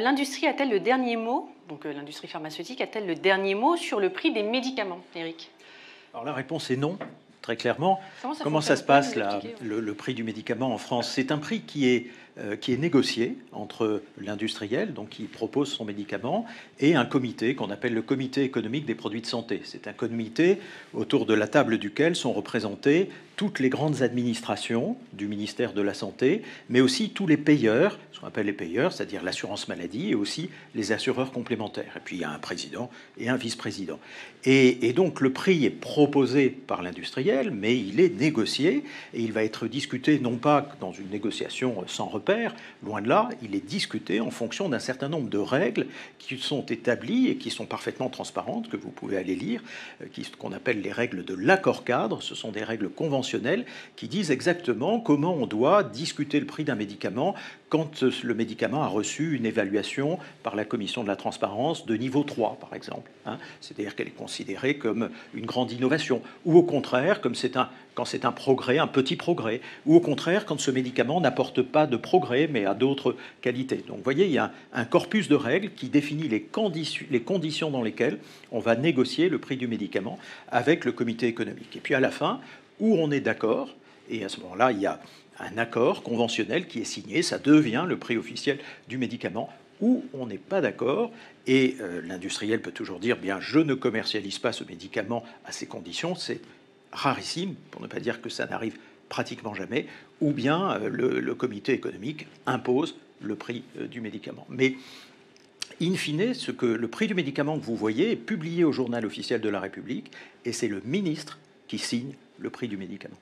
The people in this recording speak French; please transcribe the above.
L'industrie a-t-elle le dernier mot, donc l'industrie pharmaceutique a-t-elle le dernier mot sur le prix des médicaments, Éric? Alors la réponse est non, très clairement. Comment ça se passe, le prix du médicament en France? C'est un prix qui est négocié entre l'industriel, donc qui propose son médicament, et un comité qu'on appelle le Comité économique des produits de santé. C'est un comité autour de la table duquel sont représentées toutes les grandes administrations du ministère de la Santé, mais aussi tous les payeurs, ce qu'on appelle les payeurs, c'est-à-dire l'assurance maladie, et aussi les assureurs complémentaires. Et puis il y a un président et un vice-président. Et donc le prix est proposé par l'industriel, mais il est négocié, et il va être discuté non pas dans une négociation sans repère, loin de là, il est discuté en fonction d'un certain nombre de règles qui sont établies et qui sont parfaitement transparentes, que vous pouvez aller lire, qu'on appelle les règles de l'accord cadre. Ce sont des règles conventionnelles qui disent exactement comment on doit discuter le prix d'un médicament quand le médicament a reçu une évaluation par la commission de la transparence de niveau 3, par exemple. C'est-à-dire qu'elle est considérée comme une grande innovation, ou au contraire, quand c'est un progrès, un petit progrès, ou au contraire, quand ce médicament n'apporte pas de progrès, mais a d'autres qualités. Donc vous voyez, il y a un corpus de règles qui définit les conditions dans lesquelles on va négocier le prix du médicament avec le comité économique. Et puis à la fin, où on est d'accord, et à ce moment-là, il y a un accord conventionnel qui est signé, ça devient le prix officiel du médicament, où on n'est pas d'accord, et l'industriel peut toujours dire, bien, je ne commercialise pas ce médicament à ces conditions, c'est rarissime, pour ne pas dire que ça n'arrive pratiquement jamais, ou bien le comité économique impose le prix du médicament. Mais in fine, le prix du médicament que vous voyez est publié au journal officiel de la République, et c'est le ministre qui signe le prix du médicament.